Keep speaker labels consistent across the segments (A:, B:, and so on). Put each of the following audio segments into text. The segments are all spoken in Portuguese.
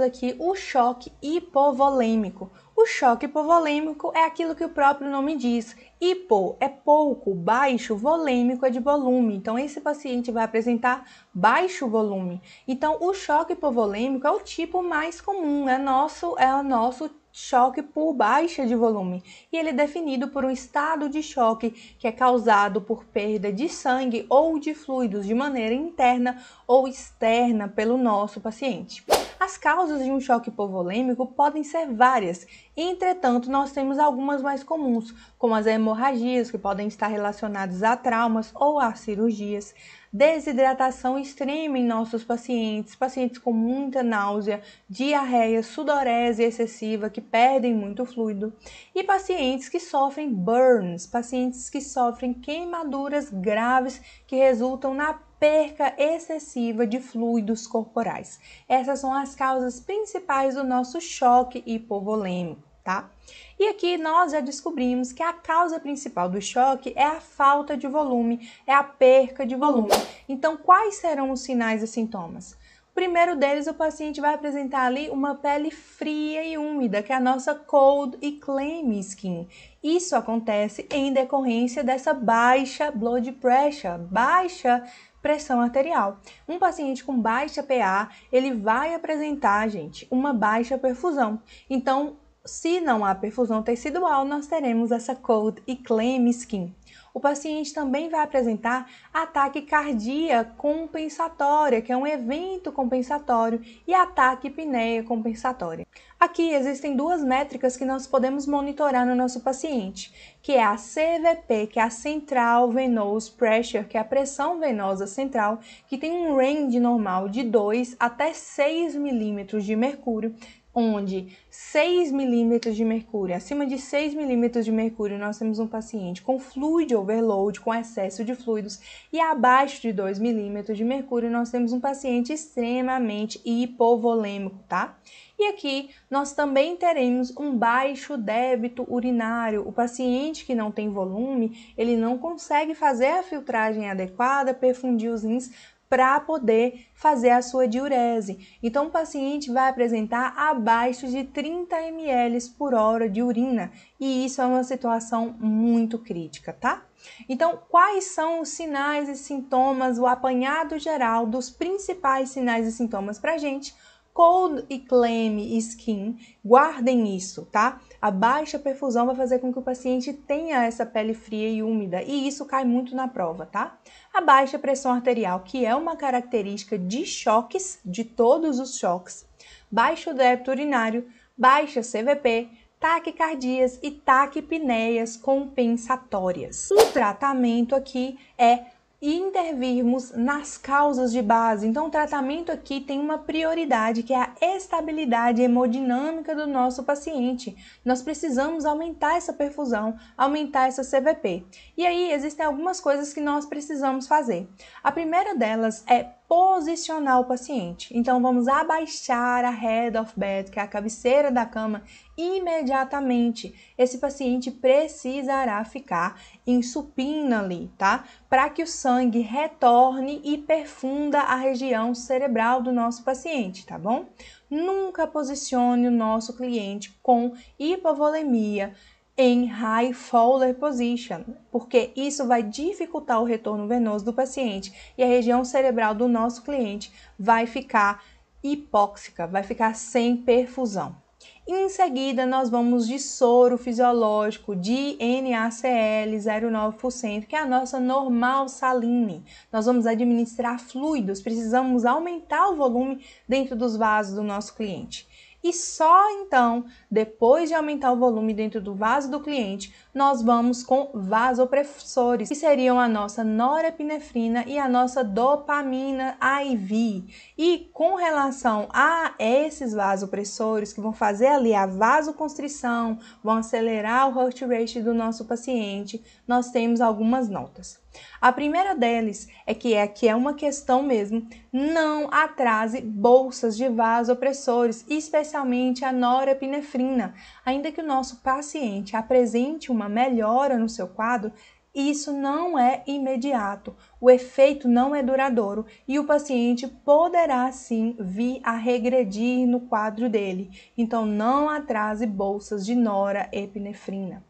A: aqui o choque hipovolêmico. O choque hipovolêmico é aquilo que o próprio nome diz. Hipo é pouco, baixo, volêmico é de volume. Então, esse paciente vai apresentar baixo volume. Então, o choque hipovolêmico é o tipo mais comum, é o nosso choque por baixa de volume. E ele é definido por um estado de choque que é causado por perda de sangue ou de fluidos de maneira interna ou externa pelo nosso paciente. As causas de um choque hipovolêmico podem ser várias, entretanto, nós temos algumas mais comuns, como as hemorragias, que podem estar relacionadas a traumas ou a cirurgias, desidratação extrema em nossos pacientes, pacientes com muita náusea, diarreia, sudorese excessiva, que perdem muito fluido, e pacientes que sofrem burns, pacientes que sofrem queimaduras graves que resultam na perca excessiva de fluidos corporais. Essas são as causas principais do nosso choque hipovolêmico, tá? E aqui nós já descobrimos que a causa principal do choque é a falta de volume, é a perca de volume. Então, quais serão os sinais e sintomas? O primeiro deles, o paciente vai apresentar ali uma pele fria e úmida, que é a nossa cold e clammy skin. Isso acontece em decorrência dessa baixa blood pressure, baixa pressão arterial. Um paciente com baixa PA, ele vai apresentar, gente, uma baixa perfusão. Então, se não há perfusão tecidual, nós teremos essa cold e clammy skin. O paciente também vai apresentar ataque cardíaco compensatória, que é um evento compensatório, e ataque apneia compensatória. Aqui existem duas métricas que nós podemos monitorar no nosso paciente, que é a CVP, que é a Central Venous Pressure, que é a pressão venosa central, que tem um range normal de 2 até 6 milímetros de mercúrio, onde 6 milímetros de mercúrio, acima de 6 milímetros de mercúrio, nós temos um paciente com fluid overload, com excesso de fluidos, e abaixo de 2 milímetros de mercúrio, nós temos um paciente extremamente hipovolêmico, tá? E aqui nós também teremos um baixo débito urinário. O paciente que não tem volume, ele não consegue fazer a filtragem adequada, perfundir os rins, para poder fazer a sua diurese. Então, o paciente vai apresentar abaixo de 30 ml por hora de urina, e isso é uma situação muito crítica, tá? Então, quais são os sinais e sintomas, o apanhado geral dos principais sinais e sintomas para a gente? Cold e clammy skin, guardem isso, tá? A baixa perfusão vai fazer com que o paciente tenha essa pele fria e úmida, e isso cai muito na prova, tá? A baixa pressão arterial, que é uma característica de choques, de todos os choques, baixo débito urinário, baixa CVP, taquicardias e taquipneias compensatórias. O tratamento aqui é intervirmos nas causas de base. Então, o tratamento aqui tem uma prioridade, que é a estabilidade hemodinâmica do nosso paciente. Nós precisamos aumentar essa perfusão, aumentar essa CVP. E aí, existem algumas coisas que nós precisamos fazer. A primeira delas é posicionar o paciente. Então, vamos abaixar a head of bed, que é a cabeceira da cama, imediatamente. Esse paciente precisará ficar em supina ali, tá? Para que o sangue retorne e perfunda a região cerebral do nosso paciente, tá bom? Nunca posicione o nosso cliente com hipovolemia em high Fowler position, porque isso vai dificultar o retorno venoso do paciente e a região cerebral do nosso cliente vai ficar hipóxica, vai ficar sem perfusão. Em seguida, nós vamos de soro fisiológico de NaCl 0,9%, que é a nossa normal saline. Nós vamos administrar fluidos, precisamos aumentar o volume dentro dos vasos do nosso cliente. E só então, depois de aumentar o volume dentro do vaso do cliente, nós vamos com vasopressores, que seriam a nossa norepinefrina e a nossa dopamina IV. E com relação a esses vasopressores, que vão fazer ali a vasoconstrição, vão acelerar o heart rate do nosso paciente, nós temos algumas notas. A primeira deles é que é uma questão mesmo, não atrase bolsas de vasopressores, especialmente a norepinefrina. Ainda que o nosso paciente apresente uma melhora no seu quadro, isso não é imediato, o efeito não é duradouro e o paciente poderá sim vir a regredir no quadro dele. Então não atrase bolsas de norepinefrina.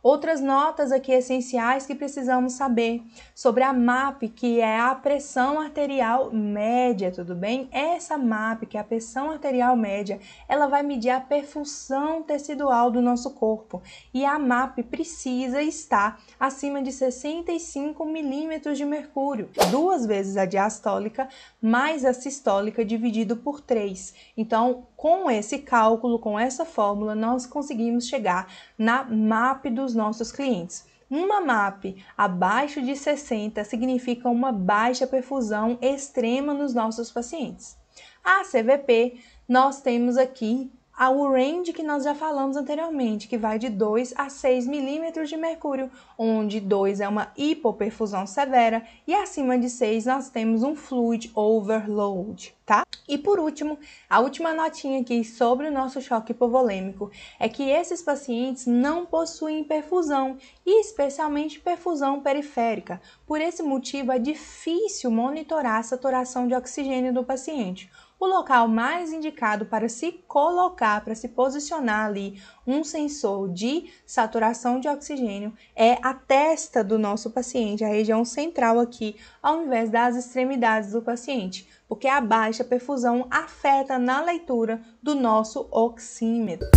A: Outras notas aqui essenciais que precisamos saber sobre a MAP, que é a pressão arterial média, tudo bem? Essa MAP, que é a pressão arterial média, ela vai medir a perfusão tecidual do nosso corpo e a MAP precisa estar acima de 65 milímetros de mercúrio, 2 vezes a diastólica mais a sistólica dividido por 3. Então, com esse cálculo, com essa fórmula, nós conseguimos chegar na MAP dos nossos clientes. Uma MAP abaixo de 60 significa uma baixa perfusão extrema nos nossos pacientes. A CVP, nós temos aqui o range que nós já falamos anteriormente, que vai de 2 a 6 milímetros de mercúrio, onde 2 é uma hipoperfusão severa e acima de 6 nós temos um fluid overload, tá? E por último, a última notinha aqui sobre o nosso choque hipovolêmico é que esses pacientes não possuem perfusão, e especialmente perfusão periférica. Por esse motivo, é difícil monitorar a saturação de oxigênio do paciente. O local mais indicado para se colocar, para se posicionar ali um sensor de saturação de oxigênio é a testa do nosso paciente, a região central aqui, ao invés das extremidades do paciente, porque a baixa perfusão afeta na leitura do nosso oxímetro.